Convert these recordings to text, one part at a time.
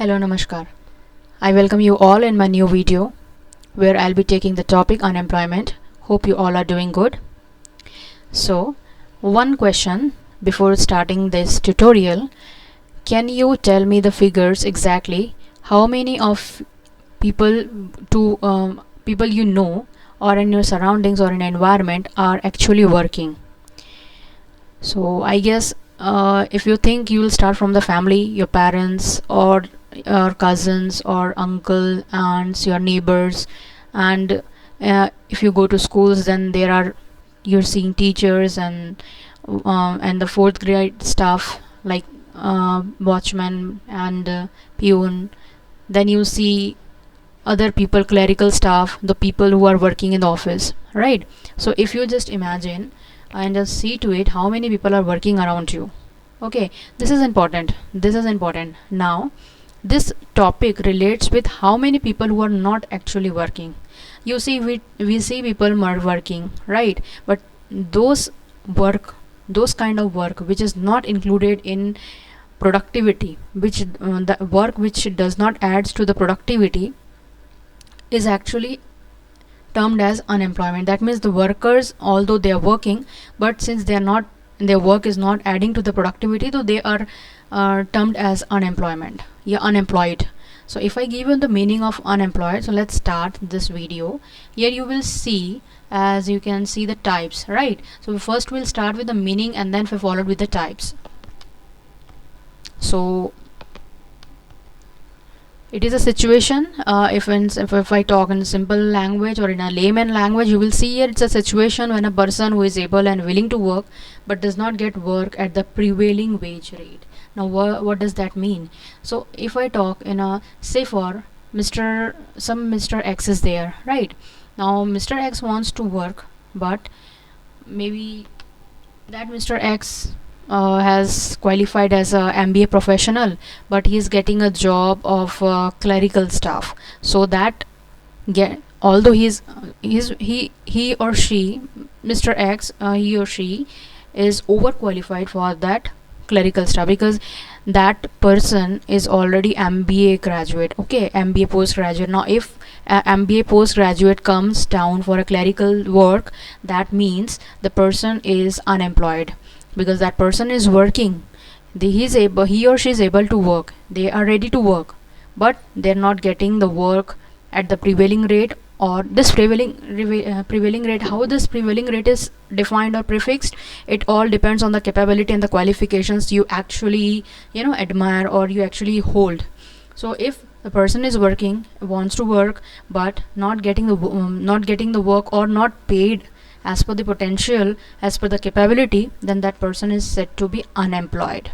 Hello, Namaskar. I welcome you all in my new video where I'll be taking the topic unemployment. Hope you all are doing good. So, one question before starting this tutorial. Can you tell me the figures exactly how many of people people you know or in your surroundings or in environment are actually working? So I guess if you think you will start from the family, your parents or your cousins or uncle, aunts, your neighbors, and if you go to schools, then you're seeing teachers and the fourth grade staff like watchman and peon. Then you see other people, clerical staff, the people who are working in the office, right? So if you just imagine and just see to it how many people are working around you. Okay, this is important now. This topic relates with how many people who are not actually working. You see, we see people are working, right? But those work those kind of work which is not included in productivity, which the work which does not adds to the productivity, is actually termed as unemployment. That means the workers, although they are working, but since they are not, their work is not adding to the productivity, so they are termed as unemployment. Yeah, unemployed. So if I give you the meaning of unemployed, so let's start this video. Here you will see, as you can see, the types, right? So first we'll start with the meaning and then followed with the types. So it is a situation, if I talk in simple language or in a layman language, you will see here it's a situation when a person who is able and willing to work but does not get work at the prevailing wage rate. Now what does that mean? So if I talk in a, say for Mr. X is there, right? Now Mr. X wants to work, but maybe that Mr. X has qualified as a MBA professional, but he is getting a job of clerical staff. So that although he or she, Mr. X, he or she is overqualified for that clerical staff, because that person is already MBA graduate. Okay, MBA postgraduate. Now if MBA postgraduate comes down for a clerical work, that means the person is unemployed, because that person is working. He or she is able to work, they are ready to work, but they're not getting the work at the prevailing rate. Or this prevailing rate, how this prevailing rate is defined or prefixed, it all depends on the capability and the qualifications you actually admire or you actually hold. So if the person is working, wants to work, but not getting the work or not paid as per the potential, as per the capability, then that person is said to be unemployed.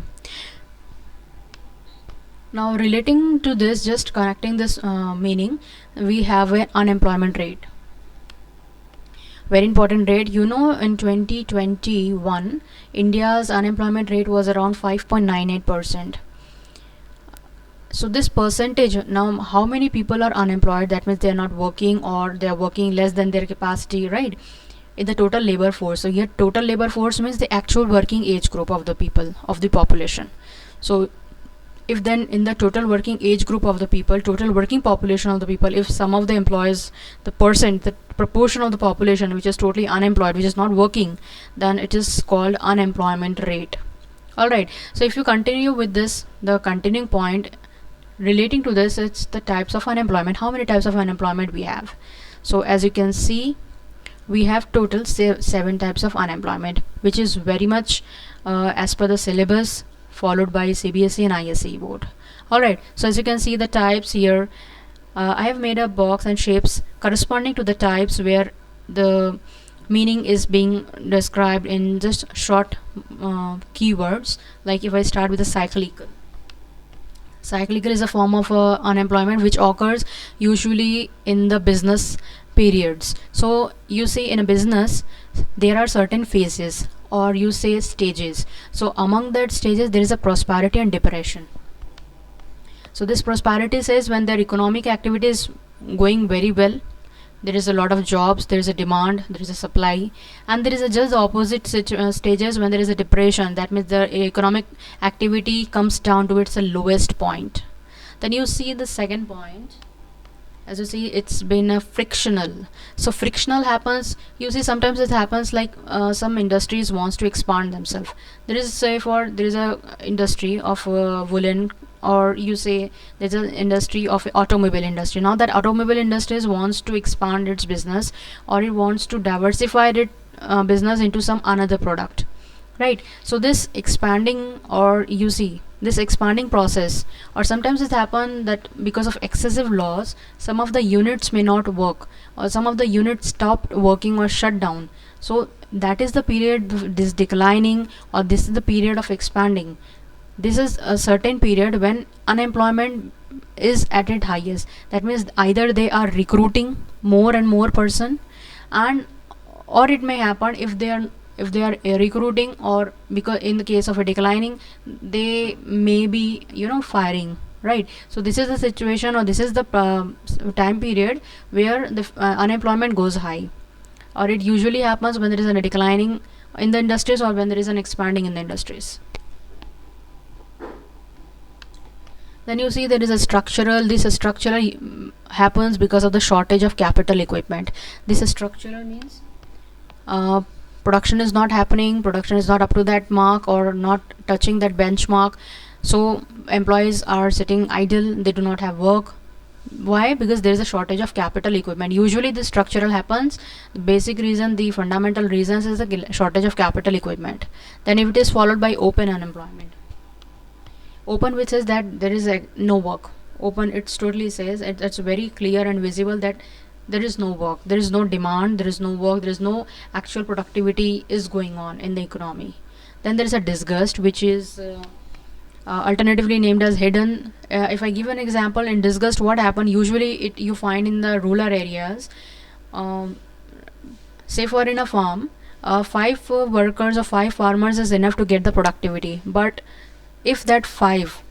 Now relating to this, just connecting this meaning, we have an unemployment rate, very important rate. In 2021 India's unemployment rate was around 5.98%. So this percentage, now how many people are unemployed? That means they are not working or they are working less than their capacity, right? In the total labor force. So here total labor force means the actual working age group of the people, of the population. So if then in the total working age group of the people, total working population of the people, if some of the employees, the proportion of the population which is totally unemployed, which is not working, then it is called unemployment rate. Alright, so if you continue with this, the continuing point relating to this, it's the types of unemployment. How many types of unemployment we have? So as you can see, we have total 7 types of unemployment, which is very much as per the syllabus followed by CBSE and ISE board. Alright, so as you can see the types here, I have made a box and shapes corresponding to the types where the meaning is being described in just short keywords. Like if I start with the cyclical is a form of unemployment which occurs usually in the business periods. So you see, in a business there are certain phases, or you say stages. So among that stages there is a prosperity and depression. So this prosperity says when their economic activity is going very well, there is a lot of jobs, there is a demand, there is a supply, and there is a just the opposite stages when there is a depression. That means the economic activity comes down to its lowest point. Then you see the second point. As you see, it's been a frictional. So frictional happens, you see, sometimes it happens like some industries wants to expand themselves. There is, say, for there is a industry of woolen, or you say there's an industry of automobile industry. Now that automobile industries wants to expand its business, or it wants to diversify its business into some another product, right? So this expanding, or you see this expanding process, or sometimes it happen that because of excessive loss, some of the units may not work, or some of the units stopped working or shut down. So that is the period, this declining, or this is the period of expanding. This is a certain period when unemployment is at its highest. That means either they are recruiting more and more person, and or it may happen if they are recruiting, or because in the case of a declining, they may be, you know, firing, right? So this is the situation, or this is the time period where the unemployment goes high, or it usually happens when there is a declining in the industries, or when there is an expanding in the industries. Then you see there is a structural. This structural happens because of the shortage of capital equipment. This structural means production is not happening, production is not up to that mark, or not touching that benchmark. So employees are sitting idle, they do not have work. Why? Because there is a shortage of capital equipment. Usually this structural happens, the basic reason, the fundamental reasons is the shortage of capital equipment. Then if it is followed by open unemployment, open, which says that there is no work. Open, it's totally says it's very clear and visible that there is no work, there is no demand, there is no work, there is no actual productivity is going on in the economy. Then there is a disgust, which is alternatively named as hidden. If I give an example, in disgust, what happened usually, it you find in the rural areas. Say for in a farm, 5 workers or 5 farmers is enough to get the productivity. But if that 5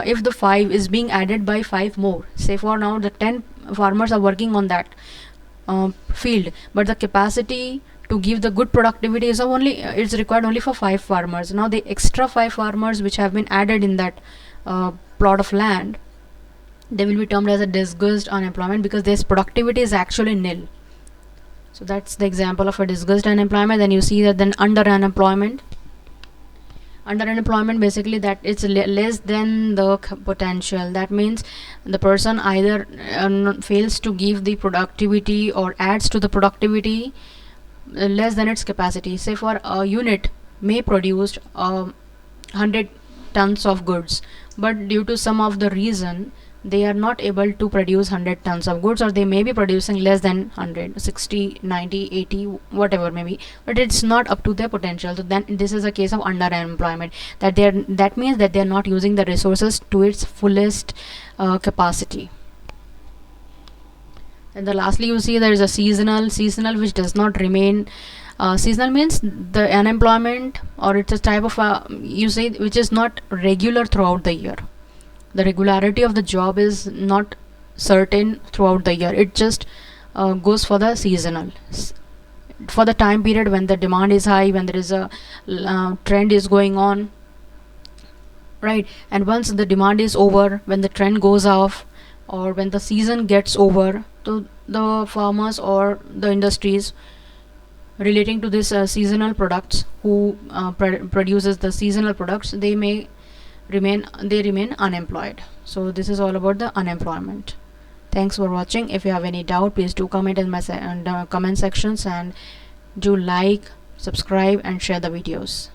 if the 5 is being added by 5 more, say for now the 10 farmers are working on that field, but the capacity to give the good productivity is only it's required only for 5 farmers. Now the extra 5 farmers which have been added in that plot of land, they will be termed as a disguised unemployment, because this productivity is actually nil. So that's the example of a disguised unemployment. Then you see that then under unemployment, basically that it's less than the potential. That means the person either fails to give the productivity or adds to the productivity less than its capacity. Say for a unit may produce 100 tons of goods, but due to some of the reason they are not able to produce 100 tons of goods, or they may be producing less than 100, 60, 90, 80, whatever maybe, but it's not up to their potential. So then this is a case of underemployment, that means that they are not using the resources to its fullest capacity. And the lastly you see there is a seasonal, which does not remain. Seasonal means the unemployment, or it's a type of you say which is not regular throughout the year. The regularity of the job is not certain throughout the year. It just goes for the seasonal, for the time period when the demand is high, when there is a trend is going on, right? And once the demand is over, when the trend goes off, or when the season gets over, to the farmers or the industries relating to this seasonal products, who produces the seasonal products, they remain unemployed. So this is all about the unemployment. Thanks for watching. If you have any doubt, please do comment in my comment sections, and do like, subscribe and share the videos.